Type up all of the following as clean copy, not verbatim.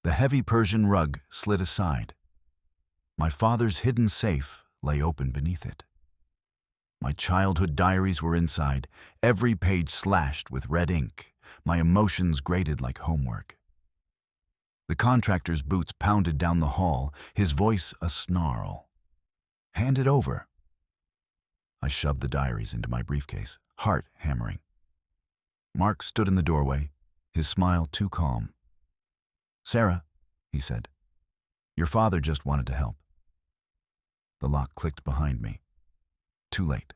The heavy Persian rug slid aside. My father's hidden safe lay open beneath it. My childhood diaries were inside, every page slashed with red ink, my emotions graded like homework. The contractor's boots pounded down the hall, his voice a snarl. "Hand it over." I shoved the diaries into my briefcase, heart hammering. Mark stood in the doorway, his smile too calm. "Sarah," he said, "your father just wanted to help." The lock clicked behind me. Too late.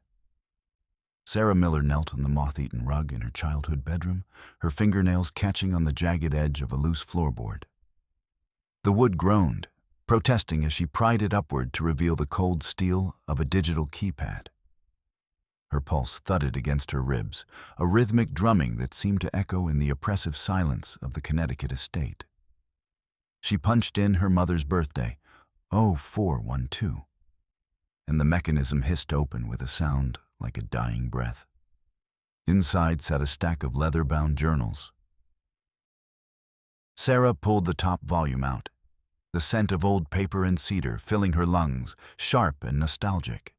Sarah Miller knelt on the moth-eaten rug in her childhood bedroom, her fingernails catching on the jagged edge of a loose floorboard. The wood groaned, protesting as she pried it upward to reveal the cold steel of a digital keypad. Her pulse thudded against her ribs, a rhythmic drumming that seemed to echo in the oppressive silence of the Connecticut estate. She punched in her mother's birthday, 0412, and the mechanism hissed open with a sound like a dying breath. Inside sat a stack of leather-bound journals. Sarah pulled the top volume out, the scent of old paper and cedar filling her lungs, sharp and nostalgic.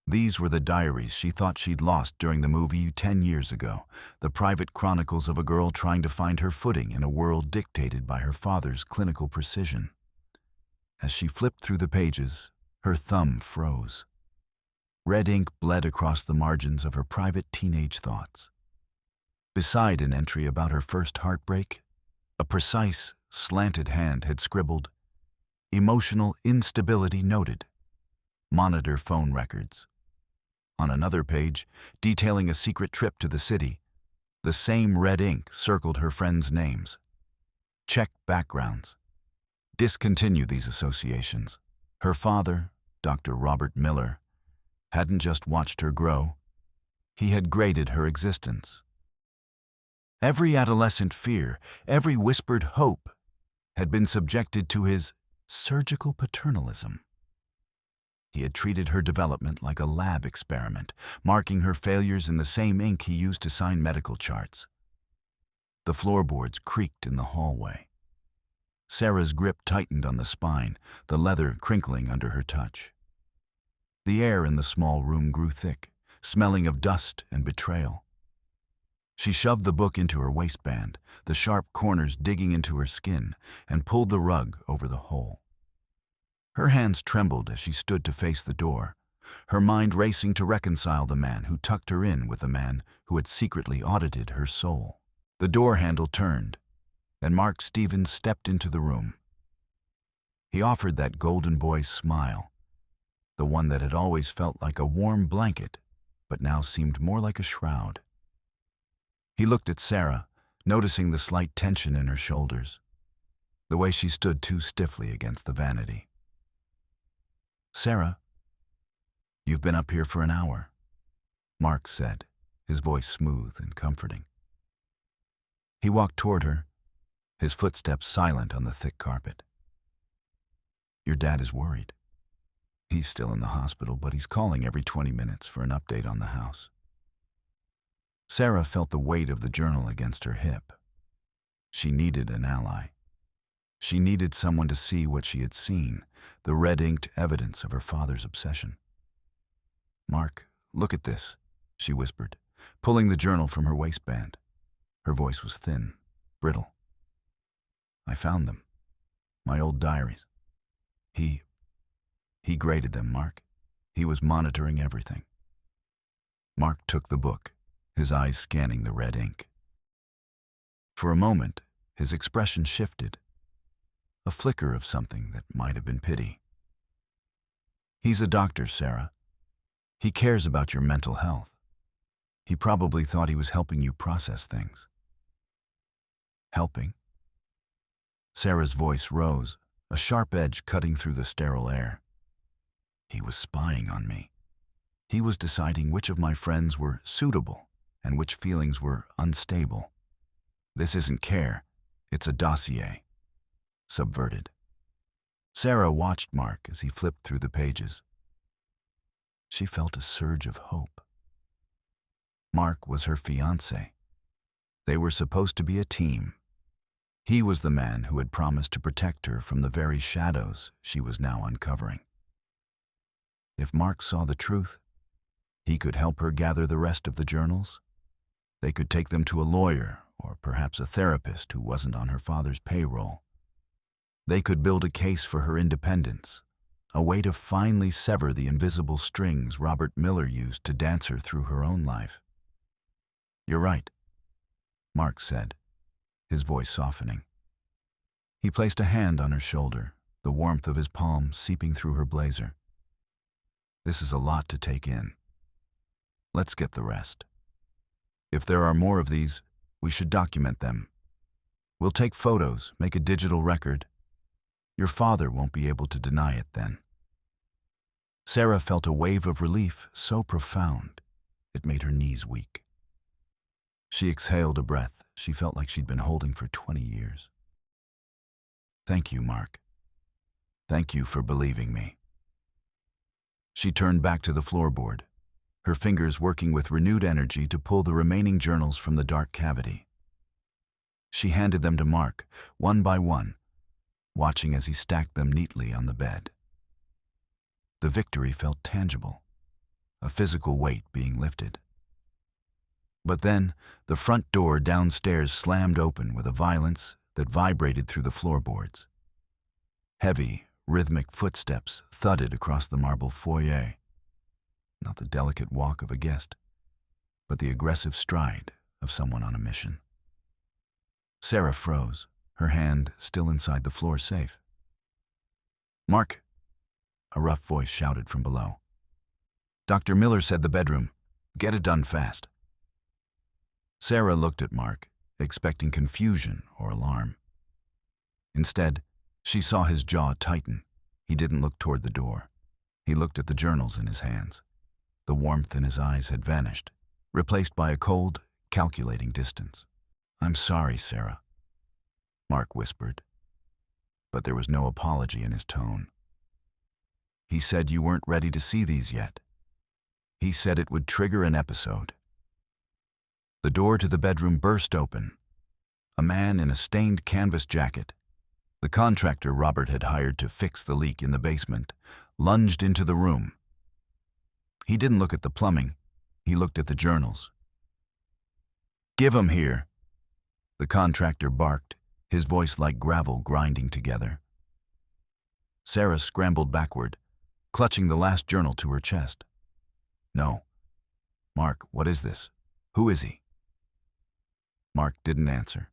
These were the diaries she thought she'd lost during the movie 10 years ago, the private chronicles of a girl trying to find her footing in a world dictated by her father's clinical precision. As she flipped through the pages, her thumb froze. Red ink bled across the margins of her private teenage thoughts. Beside an entry about her first heartbreak, a precise, slanted hand had scribbled, "Emotional instability noted. Monitor phone records." On another page, detailing a secret trip to the city, the same red ink circled her friends' names. "Check backgrounds. Discontinue these associations." Her father, Dr. Robert Miller, hadn't just watched her grow, he had graded her existence. Every adolescent fear, every whispered hope, had been subjected to his surgical paternalism. He had treated her development like a lab experiment, marking her failures in the same ink he used to sign medical charts. The floorboards creaked in the hallway. Sarah's grip tightened on the spine, the leather crinkling under her touch. The air in the small room grew thick, smelling of dust and betrayal. She shoved the book into her waistband, the sharp corners digging into her skin, and pulled the rug over the hole. Her hands trembled as she stood to face the door, her mind racing to reconcile the man who tucked her in with the man who had secretly audited her soul. The door handle turned, and Mark Stevens stepped into the room. He offered that golden boy's smile, the one that had always felt like a warm blanket, but now seemed more like a shroud. He looked at Sarah, noticing the slight tension in her shoulders, the way she stood too stiffly against the vanity. "Sarah, you've been up here for an hour," Mark said, his voice smooth and comforting. He walked toward her, his footsteps silent on the thick carpet. "Your dad is worried. He's still in the hospital, but he's calling every 20 minutes for an update on the house." Sarah felt the weight of the journal against her hip. She needed an ally. She needed someone to see what she had seen, the red-inked evidence of her father's obsession. "Mark, look at this," she whispered, pulling the journal from her waistband. Her voice was thin, brittle. "I found them. My old diaries. He graded them, Mark. He was monitoring everything." Mark took the book, his eyes scanning the red ink. For a moment, his expression shifted, a flicker of something that might have been pity. "He's a doctor, Sarah. He cares about your mental health. He probably thought he was helping you process things." "Helping?" Sarah's voice rose, a sharp edge cutting through the sterile air. "He was spying on me. He was deciding which of my friends were suitable and which feelings were unstable. This isn't care, it's a dossier. Subverted." Sarah watched Mark as he flipped through the pages. She felt a surge of hope. Mark was her fiancé. They were supposed to be a team. He was the man who had promised to protect her from the very shadows she was now uncovering. If Mark saw the truth, he could help her gather the rest of the journals. They could take them to a lawyer or perhaps a therapist who wasn't on her father's payroll. They could build a case for her independence, a way to finally sever the invisible strings Robert Miller used to dance her through her own life. "You're right," Mark said, his voice softening. He placed a hand on her shoulder, the warmth of his palm seeping through her blazer. "This is a lot to take in. Let's get the rest. If there are more of these, we should document them. We'll take photos, make a digital record. Your father won't be able to deny it then." Sarah felt a wave of relief so profound it made her knees weak. She exhaled a breath she felt like she'd been holding for 20 years. "Thank you, Mark. Thank you for believing me." She turned back to the floorboard, her fingers working with renewed energy to pull the remaining journals from the dark cavity. She handed them to Mark, one by one, watching as he stacked them neatly on the bed. The victory felt tangible, a physical weight being lifted. But then, the front door downstairs slammed open with a violence that vibrated through the floorboards. Heavy, rhythmic footsteps thudded across the marble foyer. Not the delicate walk of a guest, but the aggressive stride of someone on a mission. Sarah froze, her hand still inside the floor safe. "Mark," a rough voice shouted from below. "Dr. Miller said the bedroom. Get it done fast." Sarah looked at Mark, expecting confusion or alarm. Instead, she saw his jaw tighten. He didn't look toward the door. He looked at the journals in his hands. The warmth in his eyes had vanished, replaced by a cold, calculating distance. "I'm sorry, Sarah," Mark whispered, but there was no apology in his tone. "He said you weren't ready to see these yet. He said it would trigger an episode." The door to the bedroom burst open. A man in a stained canvas jacket, the contractor Robert had hired to fix the leak in the basement, lunged into the room. He didn't look at the plumbing. He looked at the journals. "Give 'em here," the contractor barked, his voice like gravel grinding together. Sarah scrambled backward, clutching the last journal to her chest. "No. Mark, what is this? Who is he?" Mark didn't answer.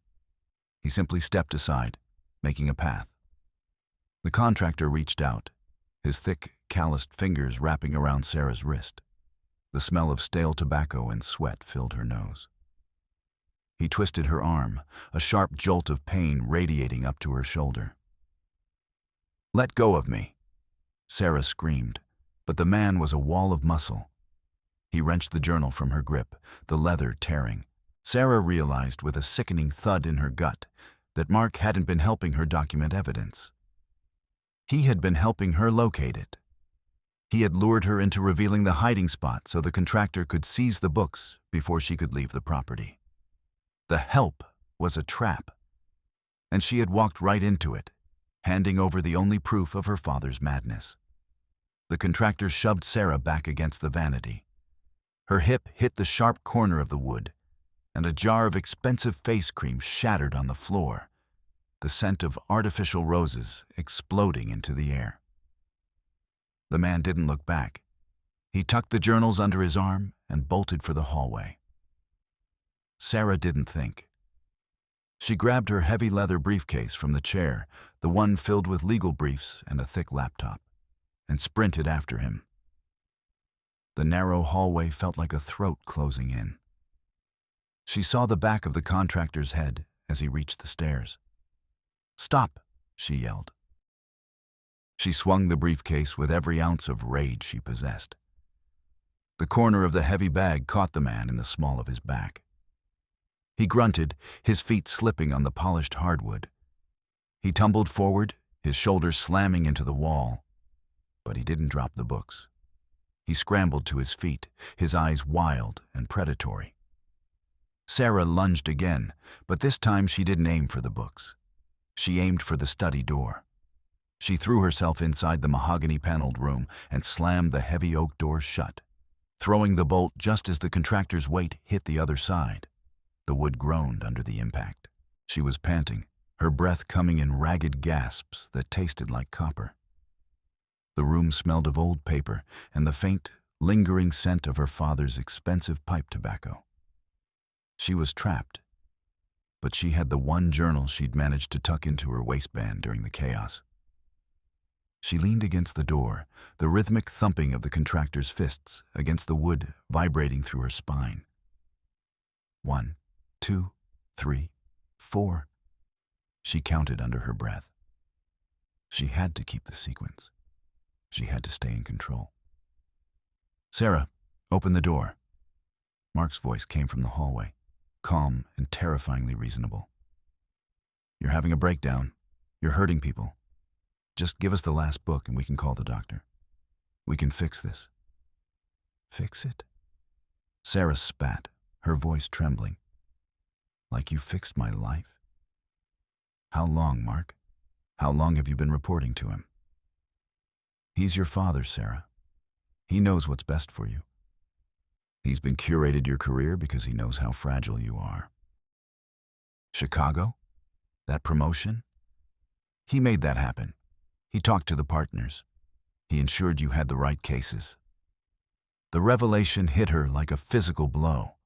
He simply stepped aside, making a path. The contractor reached out, his thick, calloused fingers wrapping around Sarah's wrist. The smell of stale tobacco and sweat filled her nose. He twisted her arm, a sharp jolt of pain radiating up to her shoulder. "Let go of me," Sarah screamed, but the man was a wall of muscle. He wrenched the journal from her grip, the leather tearing. Sarah realized with a sickening thud in her gut that Mark hadn't been helping her document evidence. He had been helping her locate it. He had lured her into revealing the hiding spot so the contractor could seize the books before she could leave the property. The help was a trap, and she had walked right into it, handing over the only proof of her father's madness. The contractor shoved Sarah back against the vanity. Her hip hit the sharp corner of the wood, and a jar of expensive face cream shattered on the floor, the scent of artificial roses exploding into the air. The man didn't look back. He tucked the journals under his arm and bolted for the hallway. Sarah didn't think. She grabbed her heavy leather briefcase from the chair, the one filled with legal briefs and a thick laptop, and sprinted after him. The narrow hallway felt like a throat closing in. She saw the back of the contractor's head as he reached the stairs. "Stop!" she yelled. She swung the briefcase with every ounce of rage she possessed. The corner of the heavy bag caught the man in the small of his back. He grunted, his feet slipping on the polished hardwood. He tumbled forward, his shoulders slamming into the wall, but he didn't drop the books. He scrambled to his feet, his eyes wild and predatory. Sarah lunged again, but this time she didn't aim for the books. She aimed for the study door. She threw herself inside the mahogany-paneled room and slammed the heavy oak door shut, throwing the bolt just as the contractor's weight hit the other side. The wood groaned under the impact. She was panting, her breath coming in ragged gasps that tasted like copper. The room smelled of old paper and the faint, lingering scent of her father's expensive pipe tobacco. She was trapped, but she had the one journal she'd managed to tuck into her waistband during the chaos. She leaned against the door, the rhythmic thumping of the contractor's fists against the wood vibrating through her spine. 1, 2, 3, 4. She counted under her breath. She had to keep the sequence. She had to stay in control. "Sarah, open the door." Mark's voice came from the hallway, calm and terrifyingly reasonable. "You're having a breakdown. You're hurting people. Just give us the last book and we can call the doctor. We can fix this." "Fix it?" Sarah spat, her voice trembling. "Like you fixed my life?" "How long, Mark? How long have you been reporting to him?" "He's your father, Sarah. He knows what's best for you. He's been curated your career because he knows how fragile you are." "Chicago? That promotion?" "He made that happen. He talked to the partners. He ensured you had the right cases." The revelation hit her like a physical blow.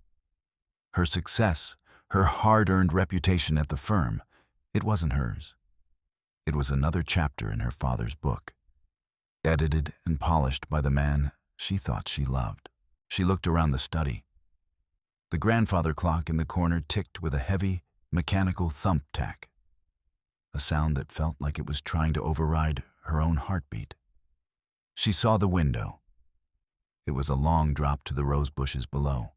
Her success, her hard-earned reputation at the firm, it wasn't hers. It was another chapter in her father's book, edited and polished by the man she thought she loved. She looked around the study. The grandfather clock in the corner ticked with a heavy, mechanical thump-tack, a sound that felt like it was trying to override her own heartbeat. She saw the window. It was a long drop to the rose bushes below,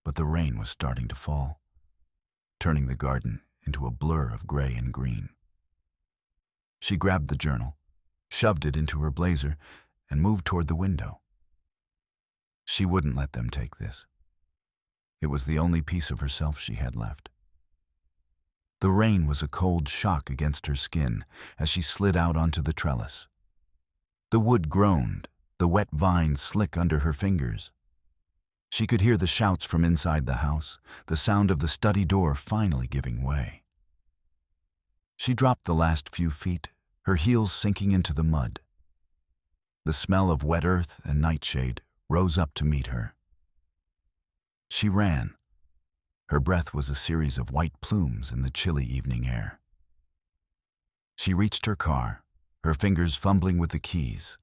but the rain was starting to fall, turning the garden into a blur of gray and green. She grabbed the journal, shoved it into her blazer, and moved toward the window. She wouldn't let them take this. It was the only piece of herself she had left. The rain was a cold shock against her skin as she slid out onto the trellis. The wood groaned, the wet vines slick under her fingers. She could hear the shouts from inside the house, the sound of the study door finally giving way. She dropped the last few feet, her heels sinking into the mud. The smell of wet earth and nightshade rose up to meet her. She ran. Her breath was a series of white plumes in the chilly evening air. She reached her car, her fingers fumbling with the keys.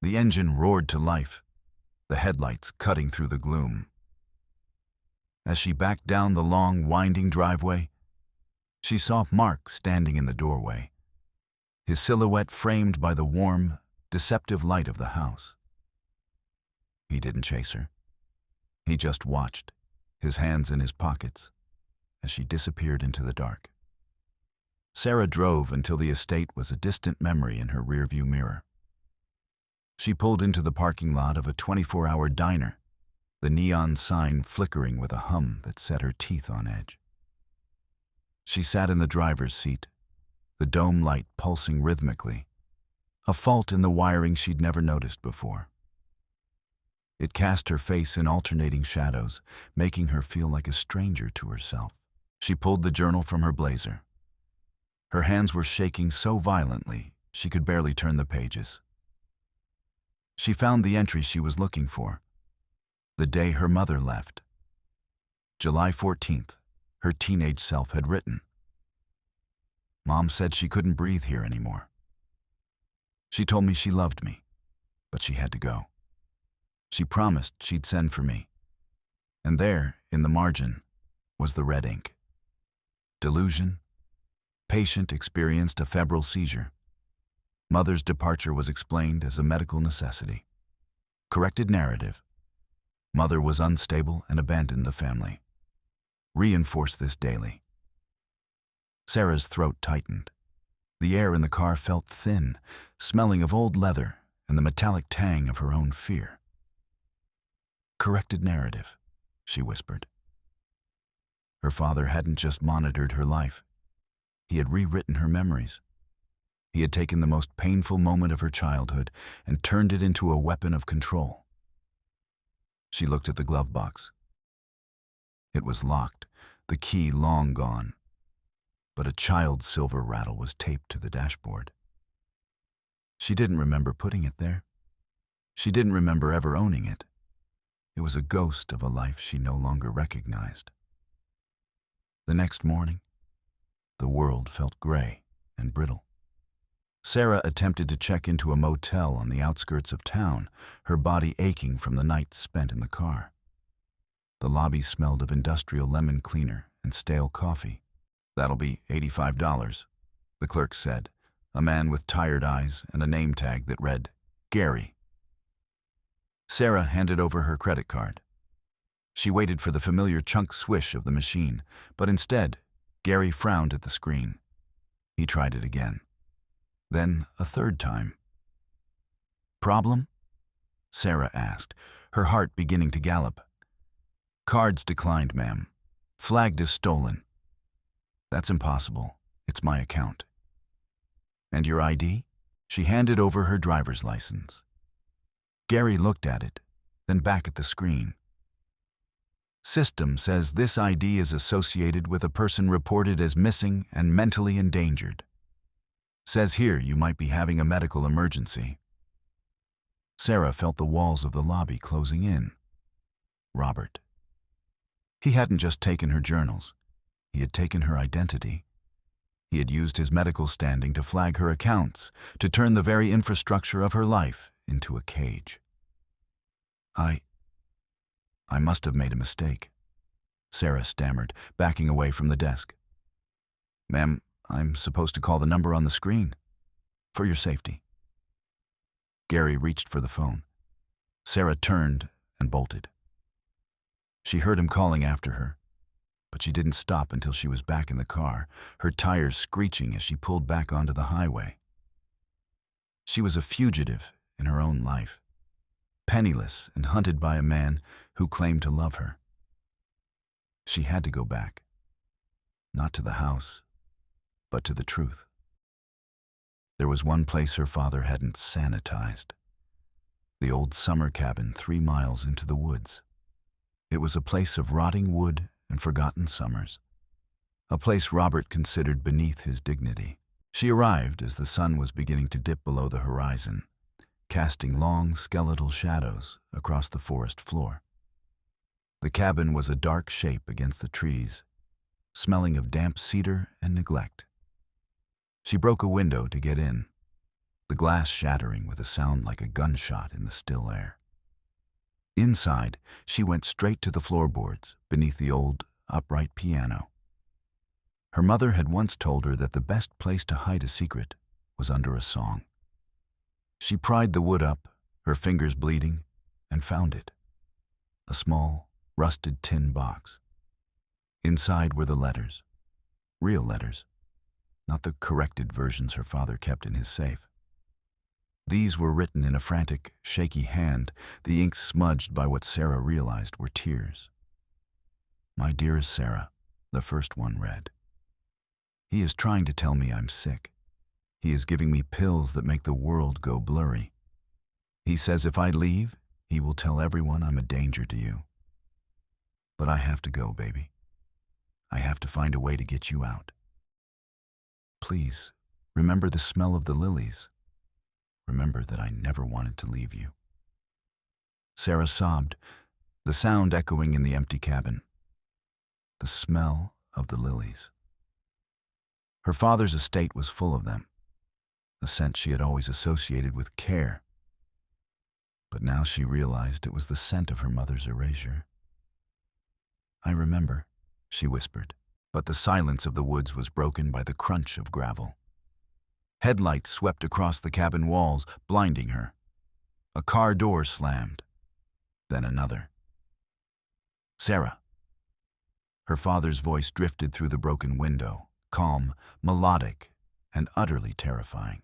The engine roared to life, the headlights cutting through the gloom. As she backed down the long, winding driveway, she saw Mark standing in the doorway, his silhouette framed by the warm, deceptive light of the house. He didn't chase her. He just watched, his hands in his pockets, as she disappeared into the dark. Sarah drove until the estate was a distant memory in her rearview mirror. She pulled into the parking lot of a 24-hour diner, the neon sign flickering with a hum that set her teeth on edge. She sat in the driver's seat, the dome light pulsing rhythmically, a fault in the wiring she'd never noticed before. It cast her face in alternating shadows, making her feel like a stranger to herself. She pulled the journal from her blazer. Her hands were shaking so violently she could barely turn the pages. She found the entry she was looking for, the day her mother left. July 14th, her teenage self had written. "Mom said she couldn't breathe here anymore. She told me she loved me, but she had to go. She promised she'd send for me." And there, in the margin, was the red ink. Delusion. Patient experienced a febrile seizure. Mother's departure was explained as a medical necessity. Corrected narrative. Mother was unstable and abandoned the family. Reinforce this daily. Sarah's throat tightened. The air in the car felt thin, smelling of old leather and the metallic tang of her own fear. "Corrected narrative," she whispered. Her father hadn't just monitored her life. He had rewritten her memories. He had taken the most painful moment of her childhood and turned it into a weapon of control. She looked at the glove box. It was locked, the key long gone, but a child's silver rattle was taped to the dashboard. She didn't remember putting it there. She didn't remember ever owning it. It was a ghost of a life she no longer recognized. The next morning, the world felt gray and brittle. Sarah attempted to check into a motel on the outskirts of town, her body aching from the night spent in the car. The lobby smelled of industrial lemon cleaner and stale coffee. "That'll be $85, the clerk said, a man with tired eyes and a name tag that read, Gary. Sarah handed over her credit card. She waited for the familiar chunk swish of the machine, but instead, Gary frowned at the screen. He tried it again. Then a third time. "Problem?" Sarah asked, her heart beginning to gallop. "Cards declined, ma'am. Flagged as stolen." "That's impossible. It's my account." "And your ID?" She handed over her driver's license. Gary looked at it, then back at the screen. "System says this ID is associated with a person reported as missing and mentally endangered. Says here you might be having a medical emergency." Sarah felt the walls of the lobby closing in. Robert. He hadn't just taken her journals. He had taken her identity. He had used his medical standing to flag her accounts, to turn the very infrastructure of her life into a cage. I must have made a mistake," Sarah stammered, backing away from the desk. "Ma'am, I'm supposed to call the number on the screen. For your safety." Gary reached for the phone. Sarah turned and bolted. She heard him calling after her, but she didn't stop until she was back in the car, her tires screeching as she pulled back onto the highway. She was a fugitive in her own life, penniless and hunted by a man who claimed to love her. She had to go back, not to the house, but to the truth. There was one place her father hadn't sanitized: the old summer cabin 3 miles into the woods. It was a place of rotting wood and forgotten summers, a place Robert considered beneath his dignity. She arrived as the sun was beginning to dip below the horizon, casting long skeletal shadows across the forest floor. The cabin was a dark shape against the trees, smelling of damp cedar and neglect. She broke a window to get in, the glass shattering with a sound like a gunshot in the still air. Inside, she went straight to the floorboards beneath the old, upright piano. Her mother had once told her that the best place to hide a secret was under a song. She pried the wood up, her fingers bleeding, and found it. A small, rusted tin box. Inside were the letters. Real letters, not the corrected versions her father kept in his safe. These were written in a frantic, shaky hand, the ink smudged by what Sarah realized were tears. "My dearest Sarah," the first one read. "He is trying to tell me I'm sick. He is giving me pills that make the world go blurry. He says if I leave, he will tell everyone I'm a danger to you. But I have to go, baby. I have to find a way to get you out. Please, remember the smell of the lilies. Remember that I never wanted to leave you." Sarah sobbed, the sound echoing in the empty cabin. The smell of the lilies. Her father's estate was full of them, a scent she had always associated with care. But now she realized it was the scent of her mother's erasure. "I remember," she whispered, but the silence of the woods was broken by the crunch of gravel. Headlights swept across the cabin walls, blinding her. A car door slammed, then another. "Sarah." Her father's voice drifted through the broken window, calm, melodic, and utterly terrifying.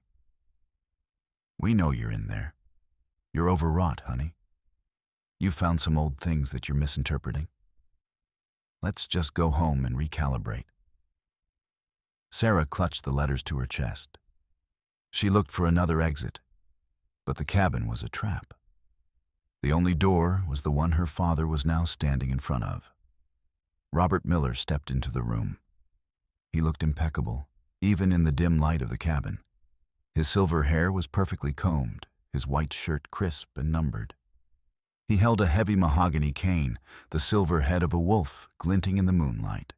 "We know you're in there. You're overwrought, honey. You've found some old things that you're misinterpreting. Let's just go home and recalibrate." Sarah clutched the letters to her chest. She looked for another exit, but the cabin was a trap. The only door was the one her father was now standing in front of. Robert Miller stepped into the room. He looked impeccable, even in the dim light of the cabin. His silver hair was perfectly combed, his white shirt crisp and numbered. He held a heavy mahogany cane, the silver head of a wolf glinting in the moonlight.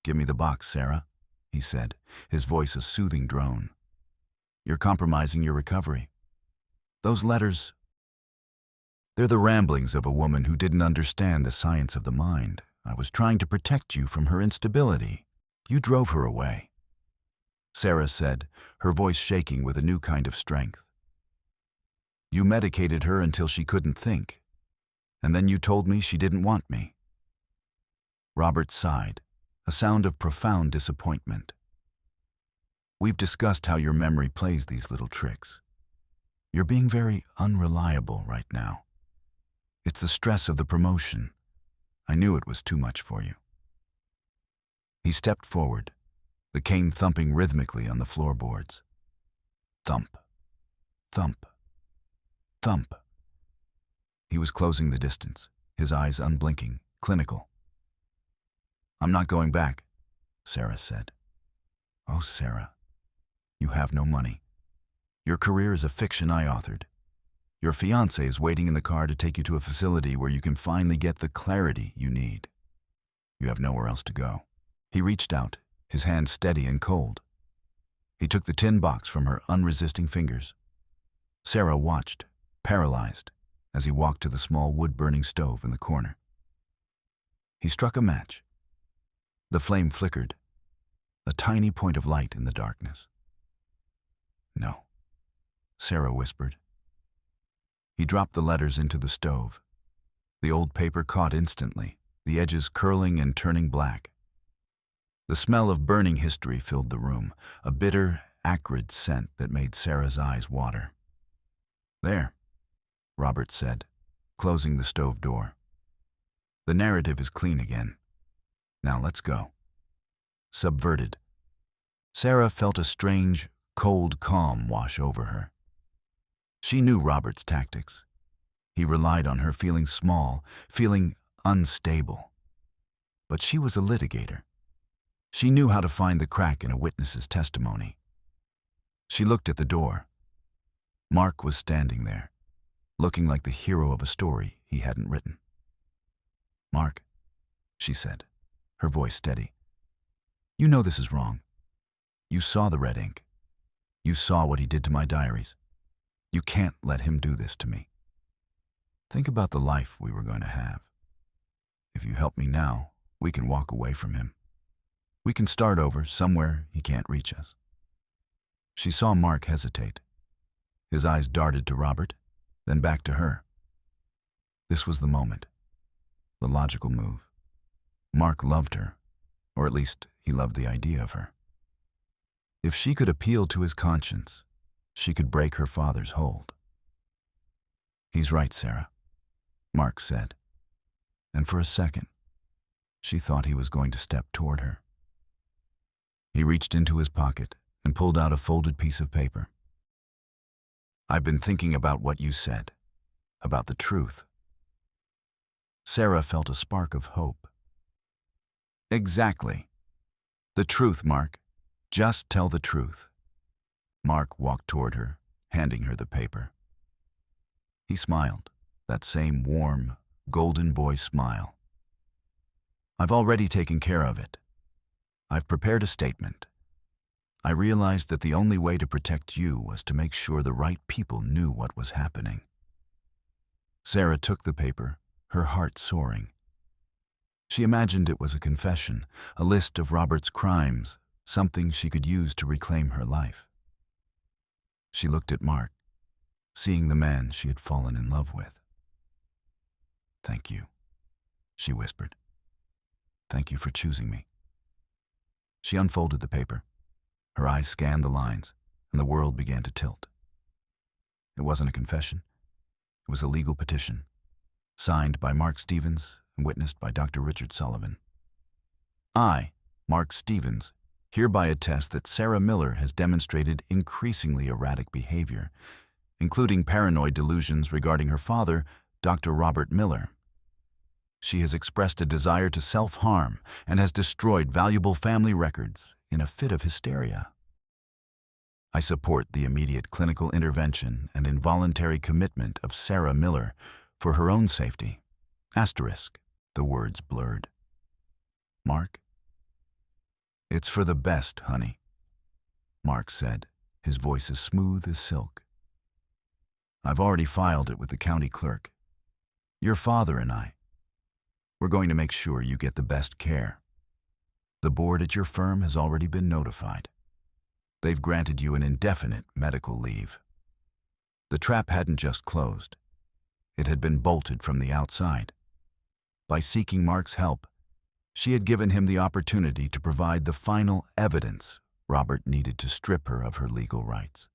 "Give me the box, Sarah," he said, his voice a soothing drone. "You're compromising your recovery. Those letters, they're the ramblings of a woman who didn't understand the science of the mind. I was trying to protect you from her instability. You drove her away," Sarah said, her voice shaking with a new kind of strength. "You medicated her until she couldn't think, and then you told me she didn't want me." Robert sighed, a sound of profound disappointment. "We've discussed how your memory plays these little tricks. You're being very unreliable right now. It's the stress of the promotion. I knew it was too much for you." He stepped forward, the cane thumping rhythmically on the floorboards. Thump, thump, thump. He was closing the distance, his eyes unblinking, clinical. "I'm not going back," Sarah said. "Oh, Sarah, you have no money. Your career is a fiction I authored. Your fiancé is waiting in the car to take you to a facility where you can finally get the clarity you need. You have nowhere else to go." He reached out, his hand steady and cold. He took the tin box from her unresisting fingers. Sarah watched, paralyzed, as he walked to the small wood-burning stove in the corner. He struck a match. The flame flickered, a tiny point of light in the darkness. "No," Sarah whispered. He dropped the letters into the stove. The old paper caught instantly, the edges curling and turning black. The smell of burning history filled the room, a bitter, acrid scent that made Sarah's eyes water. "There," Robert said, closing the stove door. "The narrative is clean again. Now let's go." Subverted, Sarah felt a strange, cold calm wash over her. She knew Robert's tactics. He relied on her feeling small, feeling unstable. But she was a litigator. She knew how to find the crack in a witness's testimony. She looked at the door. Mark was standing there, looking like the hero of a story he hadn't written. "Mark," she said, her voice steady. "You know this is wrong. You saw the red ink. You saw what he did to my diaries. You can't let him do this to me. Think about the life we were going to have. If you help me now, we can walk away from him. We can start over somewhere he can't reach us." She saw Mark hesitate. His eyes darted to Robert, then back to her. This was the moment, the logical move. Mark loved her, or at least he loved the idea of her. If she could appeal to his conscience, she could break her father's hold. "He's right, Sarah," Mark said, and for a second, she thought he was going to step toward her. He reached into his pocket and pulled out a folded piece of paper. "I've been thinking about what you said, about the truth." Sarah felt a spark of hope. "Exactly. The truth, Mark. Just tell the truth." Mark walked toward her, handing her the paper. He smiled, that same warm, golden boy smile. "I've already taken care of it. I've prepared a statement. I realized that the only way to protect you was to make sure the right people knew what was happening." Sarah took the paper, her heart soaring. She imagined it was a confession, a list of Robert's crimes, something she could use to reclaim her life. She looked at Mark, seeing the man she had fallen in love with. "Thank you," she whispered. "Thank you for choosing me." She unfolded the paper. Her eyes scanned the lines, and the world began to tilt. It wasn't a confession. It was a legal petition, signed by Mark Stevens and witnessed by Dr. Richard Sullivan. "I, Mark Stevens, hereby attest that Sarah Miller has demonstrated increasingly erratic behavior, including paranoid delusions regarding her father, Dr. Robert Miller. She has expressed a desire to self-harm and has destroyed valuable family records in a fit of hysteria. I support the immediate clinical intervention and involuntary commitment of Sarah Miller for her own safety. Asterisk, the words blurred. Mark? It's for the best, honey, Mark said, his voice as smooth as silk. I've already filed it with the county clerk. Your father and we're going to make sure you get the best care. The board at your firm has already been notified. They've granted you an indefinite medical leave. The trap hadn't just closed. It had been bolted from the outside. By seeking Mark's help, she had given him the opportunity to provide the final evidence Robert needed to strip her of her legal rights.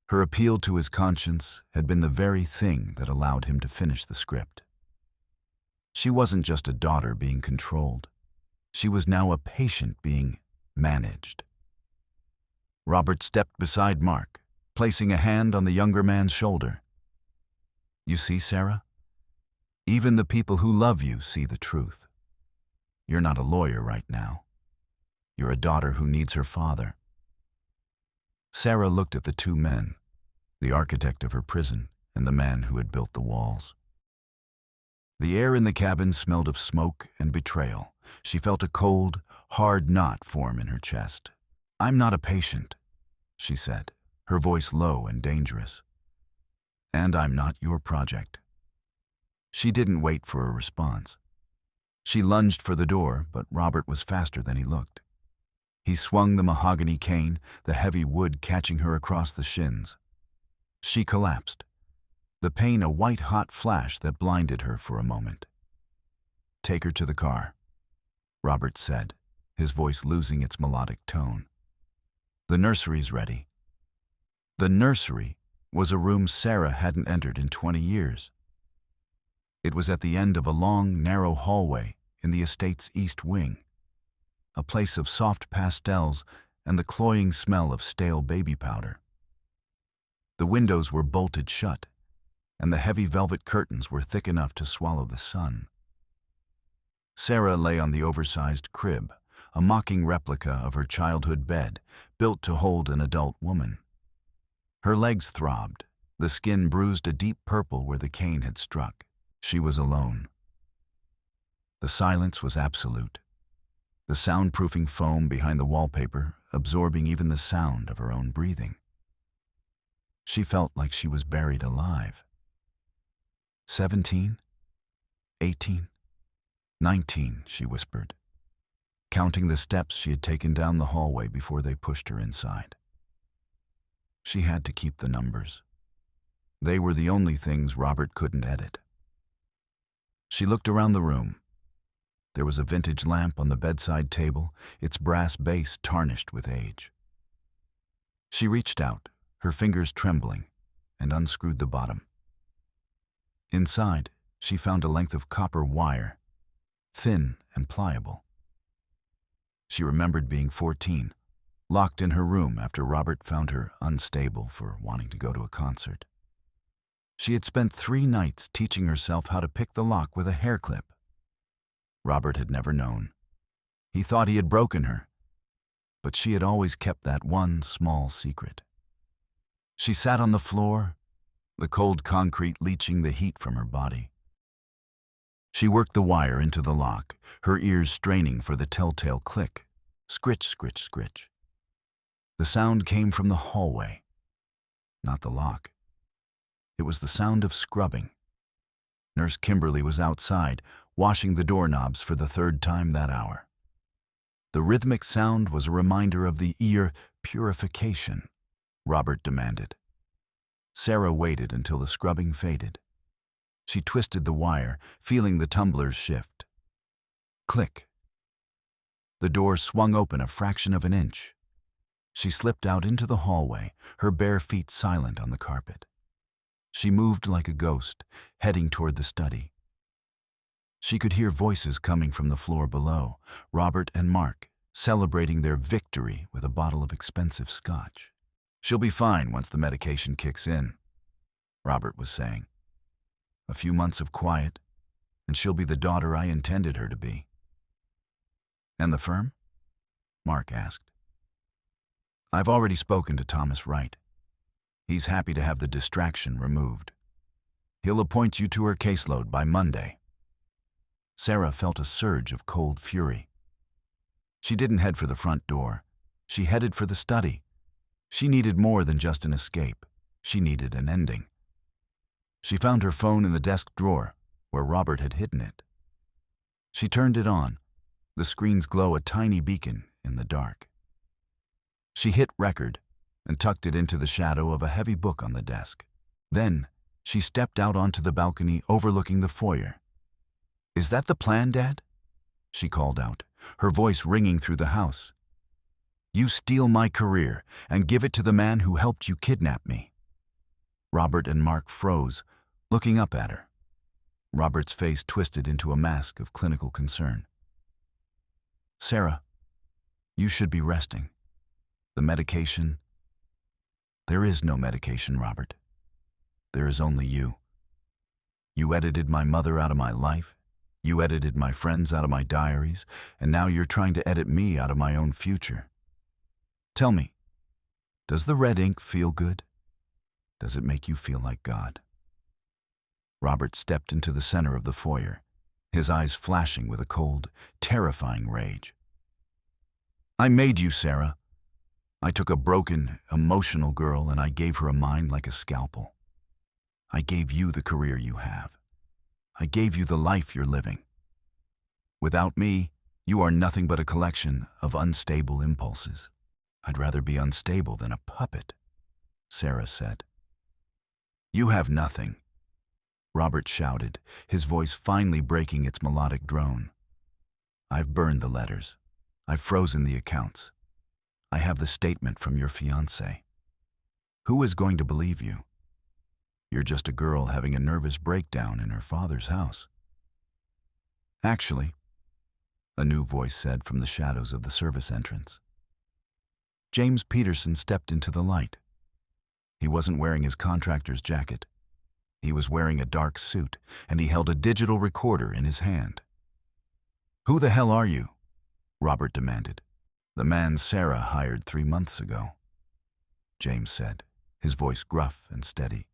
Her appeal to his conscience had been the very thing that allowed him to finish the script. She wasn't just a daughter being controlled. She was now a patient being managed. Robert stepped beside Mark, placing a hand on the younger man's shoulder. You see, Sarah? Even the people who love you see the truth. You're not a lawyer right now. You're a daughter who needs her father. Sarah looked at the two men, the architect of her prison and the man who had built the walls. The air in the cabin smelled of smoke and betrayal. She felt a cold, hard knot form in her chest. I'm not a patient, she said, her voice low and dangerous. And I'm not your project. She didn't wait for a response. She lunged for the door, but Robert was faster than he looked. He swung the mahogany cane, the heavy wood catching her across the shins. She collapsed, the pain a white-hot flash that blinded her for a moment. Take her to the car, Robert said, his voice losing its melodic tone. The nursery's ready. The nursery was a room Sarah hadn't entered in 20 years. It was at the end of a long, narrow hallway in the estate's east wing, a place of soft pastels and the cloying smell of stale baby powder. The windows were bolted shut, and the heavy velvet curtains were thick enough to swallow the sun. Sarah lay on the oversized crib, a mocking replica of her childhood bed, built to hold an adult woman. Her legs throbbed, the skin bruised a deep purple where the cane had struck. She was alone. The silence was absolute, the soundproofing foam behind the wallpaper absorbing even the sound of her own breathing. She felt like she was buried alive. 17, 18, 19, she whispered, counting the steps she had taken down the hallway before they pushed her inside. She had to keep the numbers. They were the only things Robert couldn't edit. She looked around the room. There was a vintage lamp on the bedside table, its brass base tarnished with age. She reached out, her fingers trembling, and unscrewed the bottom. Inside, she found a length of copper wire, thin and pliable. She remembered being 14, locked in her room after Robert found her unstable for wanting to go to a concert. She had spent 3 nights teaching herself how to pick the lock with a hair clip. Robert had never known. He thought he had broken her, but she had always kept that one small secret. She sat on the floor, the cold concrete leaching the heat from her body. She worked the wire into the lock, her ears straining for the telltale click. Scritch, scritch, scritch. The sound came from the hallway, not the lock. It was the sound of scrubbing. Nurse Kimberly was outside, washing the doorknobs for the 3rd time that hour. The rhythmic sound was a reminder of the ear purification Robert demanded. Sarah waited until the scrubbing faded. She twisted the wire, feeling the tumblers shift. Click. The door swung open a fraction of an inch. She slipped out into the hallway, her bare feet silent on the carpet. She moved like a ghost, heading toward the study. She could hear voices coming from the floor below, Robert and Mark, celebrating their victory with a bottle of expensive scotch. "She'll be fine once the medication kicks in," Robert was saying. "A few months of quiet, and she'll be the daughter I intended her to be." "And the firm?" Mark asked. "I've already spoken to Thomas Wright. He's happy to have the distraction removed. He'll appoint you to her caseload by Monday." Sarah felt a surge of cold fury. She didn't head for the front door. She headed for the study. She needed more than just an escape. She needed an ending. She found her phone in the desk drawer, where Robert had hidden it. She turned it on, the screen's glow a tiny beacon in the dark. She hit record and tucked it into the shadow of a heavy book on the desk. Then, she stepped out onto the balcony overlooking the foyer. "Is that the plan, Dad?" she called out, her voice ringing through the house. "You steal my career and give it to the man who helped you kidnap me." Robert and Mark froze, looking up at her. Robert's face twisted into a mask of clinical concern. "Sarah, you should be resting. The medication—" "There is no medication, Robert. There is only you. You edited my mother out of my life. You edited my friends out of my diaries, and now you're trying to edit me out of my own future. Tell me, does the red ink feel good? Does it make you feel like God?" Robert stepped into the center of the foyer, his eyes flashing with a cold, terrifying rage. "I made you, Sarah. I took a broken, emotional girl and I gave her a mind like a scalpel. I gave you the career you have. I gave you the life you're living. Without me, you are nothing but a collection of unstable impulses." "I'd rather be unstable than a puppet," Sarah said. "You have nothing," Robert shouted, his voice finally breaking its melodic drone. "I've burned the letters. I've frozen the accounts. I have the statement from your fiancé. Who is going to believe you? You're just a girl having a nervous breakdown in her father's house." "Actually," a new voice said from the shadows of the service entrance. James Peterson stepped into the light. He wasn't wearing his contractor's jacket. He was wearing a dark suit, and he held a digital recorder in his hand. "Who the hell are you?" Robert demanded. "The man Sarah hired 3 months ago," James said, his voice gruff and steady.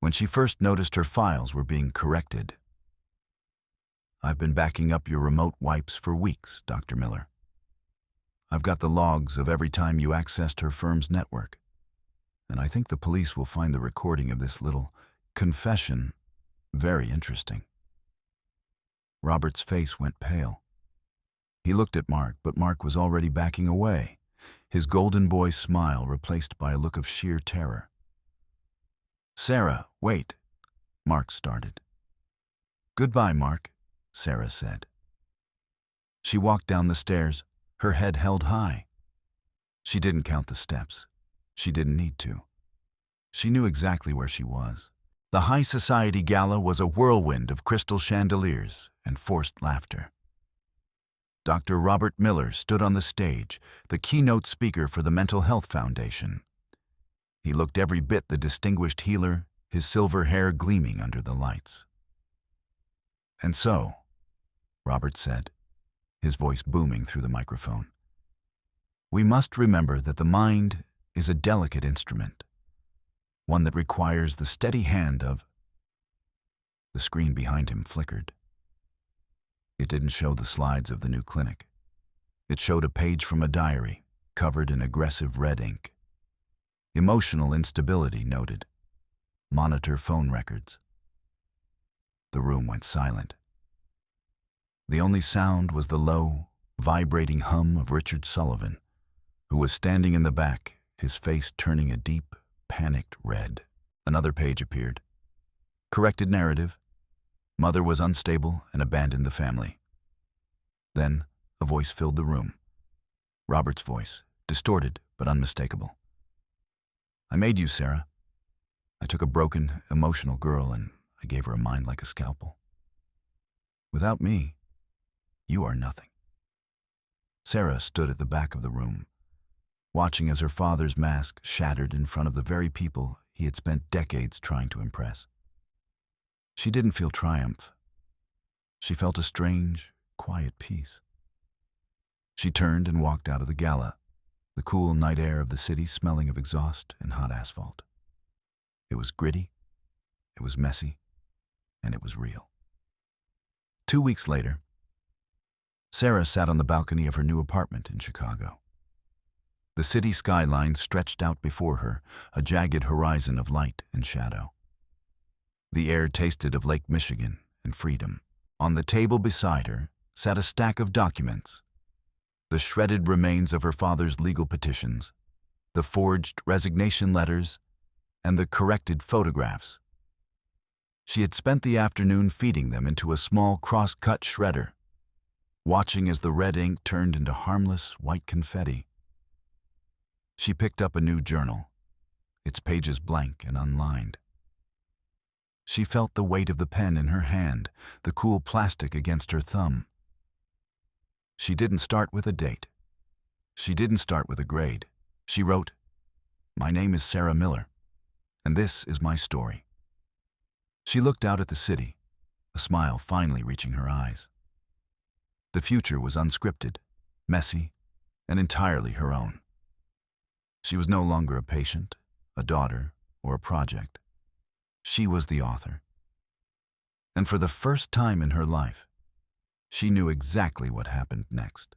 "When she first noticed her files were being corrected." "I've been backing up your remote wipes for weeks, Dr. Miller. I've got the logs of every time you accessed her firm's network, and I think the police will find the recording of this little confession very interesting." Robert's face went pale. He looked at Mark, but Mark was already backing away, his golden boy smile replaced by a look of sheer terror. "Sarah, wait," Mark started. "Goodbye, Mark," Sarah said. She walked down the stairs, her head held high. She didn't count the steps. She didn't need to. She knew exactly where she was. The high society gala was a whirlwind of crystal chandeliers and forced laughter. Dr. Robert Miller stood on the stage, the keynote speaker for the Mental Health Foundation. He looked every bit the distinguished healer, his silver hair gleaming under the lights. "And so," Robert said, his voice booming through the microphone, "we must remember that the mind is a delicate instrument, one that requires the steady hand of—" The screen behind him flickered. It didn't show the slides of the new clinic. It showed a page from a diary, covered in aggressive red ink. "Emotional instability noted. Monitor phone records." The room went silent. The only sound was the low, vibrating hum of Richard Sullivan, who was standing in the back, his face turning a deep, panicked red. Another page appeared. Corrected narrative. Mother was unstable and abandoned the family. Then, a voice filled the room. Robert's voice, distorted but unmistakable. "I made you, Sarah. I took a broken, emotional girl and I gave her a mind like a scalpel. Without me, you are nothing." Sarah stood at the back of the room, watching as her father's mask shattered in front of the very people he had spent decades trying to impress. She didn't feel triumph. She felt a strange, quiet peace. She turned and walked out of the gala, the cool night air of the city smelling of exhaust and hot asphalt. It was gritty, it was messy, and it was real. 2 weeks later, Sarah sat on the balcony of her new apartment in Chicago. The city skyline stretched out before her, a jagged horizon of light and shadow. The air tasted of Lake Michigan and freedom. On the table beside her sat a stack of documents, the shredded remains of her father's legal petitions, the forged resignation letters, and the corrected photographs. She had spent the afternoon feeding them into a small cross-cut shredder, watching as the red ink turned into harmless white confetti. She picked up a new journal, its pages blank and unlined. She felt the weight of the pen in her hand, the cool plastic against her thumb. She didn't start with a date. She didn't start with a grade. She wrote, "My name is Sarah Miller, and this is my story." She looked out at the city, a smile finally reaching her eyes. The future was unscripted, messy, and entirely her own. She was no longer a patient, a daughter, or a project. She was the author. And for the first time in her life, she knew exactly what happened next.